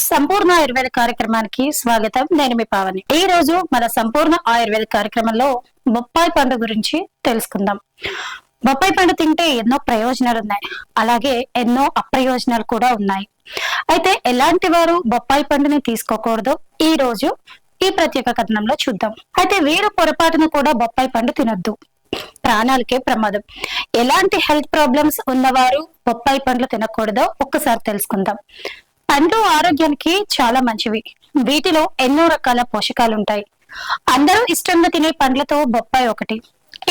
సంపూర్ణ ఆయుర్వేద కార్యక్రమానికి స్వాగతం. నేను మీ పావని. ఈ రోజు మన సంపూర్ణ ఆయుర్వేద కార్యక్రమంలో బొప్పాయి పండు గురించి తెలుసుకుందాం. బొప్పాయి పండు తింటే ఎన్నో ప్రయోజనాలు ఉన్నాయి, అలాగే ఎన్నో అప్రయోజనాలు కూడా ఉన్నాయి. అయితే ఎలాంటి వారు బొప్పాయి పండుని తీసుకోకూడదు ఈ రోజు ఈ ప్రత్యేక కథనంలో చూద్దాం. అయితే వీరు పొరపాటును కూడా బొప్పాయి పండు తినొద్దు, ప్రాణాలకే ప్రమాదం. ఎలాంటి హెల్త్ ప్రాబ్లమ్స్ ఉన్నవారు బొప్పాయి పండ్లు తినకూడదో ఒక్కసారి తెలుసుకుందాం. పండ్లు ఆరోగ్యానికి చాలా మంచివి. వీటిలో ఎన్నో రకాల పోషకాలు ఉంటాయి. అందరూ ఇష్టంగా తినే పండ్లతో బొప్పాయి ఒకటి.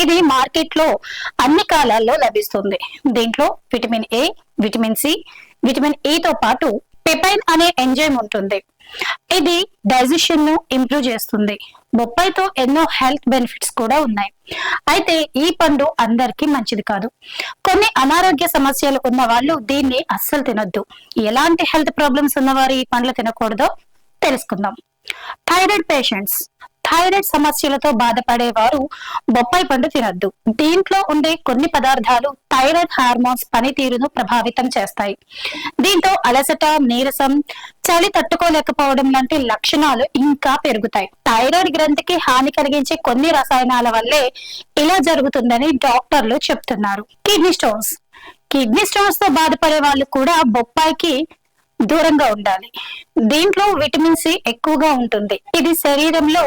ఇది మార్కెట్ లో అన్ని కాలాల్లో లభిస్తుంది. దీంట్లో vitamin A, vitamin C, vitamin తో పాటు పెపైన్ అనే ఎంజైమ్ ఉంటుంది. ఇది డైజెషన్ ను ఇంప్రూవ్ చేస్తుంది. బొప్పాయితో ఎన్నో హెల్త్ బెనిఫిట్స్ కూడా ఉన్నాయి. అయితే ఈ పండు అందరికీ మంచిది కాదు. కొన్ని అనారోగ్య సమస్యలు ఉన్న వాళ్ళు దీన్ని అస్సలు తినొద్దు. ఎలాంటి హెల్త్ ప్రాబ్లమ్స్ ఉన్నవారు ఈ పండ్లు తినకూడదో తెలుసుకుందాం. థైరాయిడ్ పేషెంట్స్, థైరాయిడ్ సమస్యలతో బాధపడేవారు బొప్పాయి పండు తినొద్దు. దీంట్లో ఉండే కొన్ని పదార్థాలు థైరాయిడ్ హార్మోన్స్ పనితీరును ప్రభావితం చేస్తాయి. దీంతో అలసట, నీరసం, చలి తట్టుకోలేకపోవడం లాంటి లక్షణాలు ఇంకా పెరుగుతాయి. థైరాయిడ్ గ్రంథికి హాని కలిగించే కొన్ని రసాయనాల వల్లే ఇలా జరుగుతుందని డాక్టర్లు చెప్తున్నారు. కిడ్నీ స్టోన్స్, కిడ్నీ స్టోన్స్ తో బాధపడే వాళ్ళు కూడా బొప్పాయికి దూరంగా ఉండాలి. దీంట్లో విటమిన్ సి ఎక్కువగా ఉంటుంది. ఇది శరీరంలో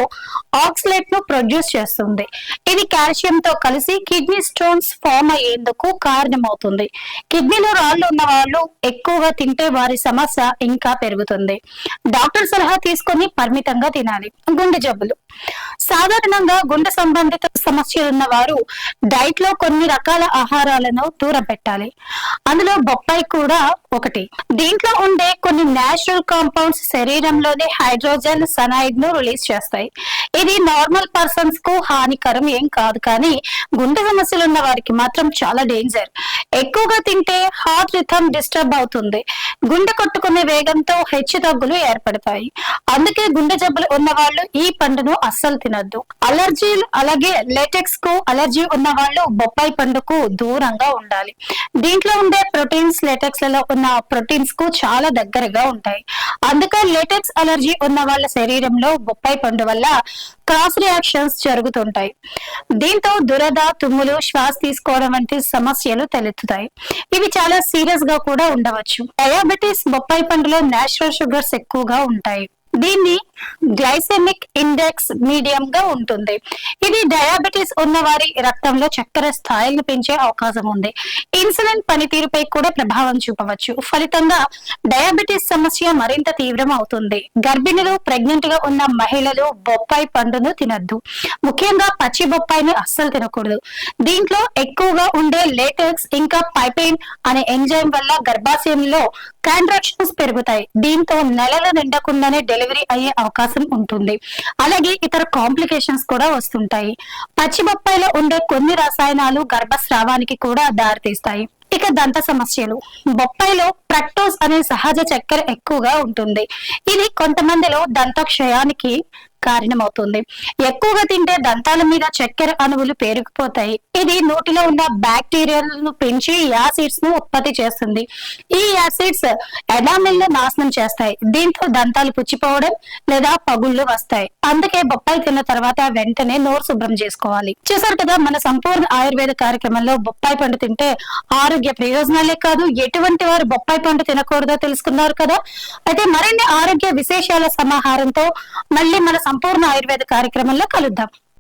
ఆక్సలేట్ ను ప్రొడ్యూస్ చేస్తుంది. ఇది కాల్షియం తో కలిసి కిడ్నీ స్టోన్స్ ఫామ్ అయ్యేందుకు కారణమవుతుంది. కిడ్నీలో రాళ్లు ఉన్న వాళ్ళు ఎక్కువగా తింటే వారి సమస్య ఇంకా పెరుగుతుంది. డాక్టర్ సలహా తీసుకొని పరిమితంగా తినాలి. గుండె జబ్బులు, సాధారణంగా గుండె సంబంధిత సమస్యలు ఉన్న వారు డైట్ లో కొన్ని రకాల ఆహారాలను దూరం పెట్టాలి. అందులో బొప్పాయి కూడా ఒకటి. దీంట్లో ఉండే కొన్ని నేచురల్ కాంపౌండ్స్ శరీరంలోని హైడ్రోజన్ సనైడ్ ను రిలీజ్ చేస్తాయి. ఇది నార్మల్ పర్సన్స్ కు హానికరం ఏం కాదు, కానీ గుండె సమస్యలు ఉన్న వారికి మాత్రం చాలా డేంజర్. ఎక్కువగా తింటే హార్ట్ రిథమ్ డిస్టర్బ్ అవుతుంది. గుండె కొట్టుకునే వేగంతో హెచ్చు తగ్గులు ఏర్పడతాయి. అందుకే గుండె జబ్బులు ఉన్న వాళ్ళు ఈ పండును అస్సలు తినొద్దు. అలర్జీలు, అలాగే లేటెక్స్ కు అలర్జీ ఉన్న వాళ్ళు బొప్పాయి పండుకు దూరంగా ఉండాలి. దీంట్లో ఉండే ప్రోటీన్స్ లేటెక్స్ లలో ఉన్న ప్రోటీన్స్ కు చాలా దగ్గరగా ఉంటాయి. అందుకే లేటెక్స్ అలర్జీ ఉన్న వాళ్ళ శరీరంలో బొప్పాయి పండు వల్ల క్రాస్ రియాక్షన్స్ జరుగుతుంటాయి. దీంతో దురద, తుమ్ములు, శ్వాస తీసుకోవడం వంటి సమస్యలు తలెత్తుతాయి. ఇవి చాలా సీరియస్ గా కూడా ఉండవచ్చు. డయాబెటీస్, బొప్పాయి పండులో నేచురల్ షుగర్స్ ఎక్కువగా ఉంటాయి. దీన్ని గ్లైసెమిక్ ఇండెక్స్ మీడియం గా ఉంటుంది. ఇది డయాబెటీస్ ఉన్న వారి రక్తంలో చక్కెర స్థాయిలను పెంచే అవకాశం ఉంది. ఇన్సులిన్ పనితీరుపై కూడా ప్రభావం చూపవచ్చు. ఫలితంగా డయాబెటీస్ సమస్య మరింత తీవ్రం అవుతుంది. గర్భిణులు, ప్రెగ్నెంట్ గా ఉన్న మహిళలు బొప్పాయి పండును తినద్దు. ముఖ్యంగా పచ్చి బొప్పాయిని అస్సలు తినకూడదు. దీంట్లో ఎక్కువగా ఉండే లేటెక్స్ ఇంకా పైపెయిన్ అనే ఎంజైమ్ వల్ల గర్భాశయంలో కాంట్రాక్షన్స్ పెరుగుతాయి. దీంతో నెలలు నిండకుండానే డెలివరీ అయ్యే అవకాశం ఉంటుంది. అలాగే ఇతర కాంప్లికేషన్స్ కూడా వస్తుంటాయి. పచ్చి బొప్పాయిలో ఉండే కొన్ని రసాయనాలు గర్భస్రావానికి కూడా దారితీస్తాయి. ఇక దంత సమస్యలు, బొప్పాయిలో ఫ్రక్టోజ్ అనే సహజ చక్కెర ఎక్కువగా ఉంటుంది. ఇది కొంతమందిలో దంతక్షయానికి కారణమవుతుంది. ఎక్కువగా తింటే దంతాల మీద చక్కెర అణువులు పేరుకుపోతాయి. ఇది నోటిలో ఉన్న బ్యాక్టీరియాలను పెంచి యాసిడ్స్ ను ఉత్పత్తి చేస్తుంది. ఈ యాసిడ్స్ ఎనామిల్ ను నాశనం చేస్తాయి. దీంతో దంతాలు పుచ్చిపోవడం లేదా పగుళ్లు వస్తాయి. అందుకే బొప్పాయి తిన్న తర్వాత వెంటనే నోరు శుభ్రం చేసుకోవాలి. చూసారు కదా, మన సంపూర్ణ ఆయుర్వేద కార్యక్రమంలో బొప్పాయి పండు తింటే ఆరోగ్య ప్రయోజనాలే కాదు, ఎటువంటి వారు బొప్పాయి పండు తినకూడదో తెలుసుకున్నారు కదా. అయితే మరిన్ని ఆరోగ్య విశేషాల సమాహారంతో మళ్ళీ మన సంపూర్ణ ఆయుర్వేద కార్యక్రమంలో కలుద్దాం.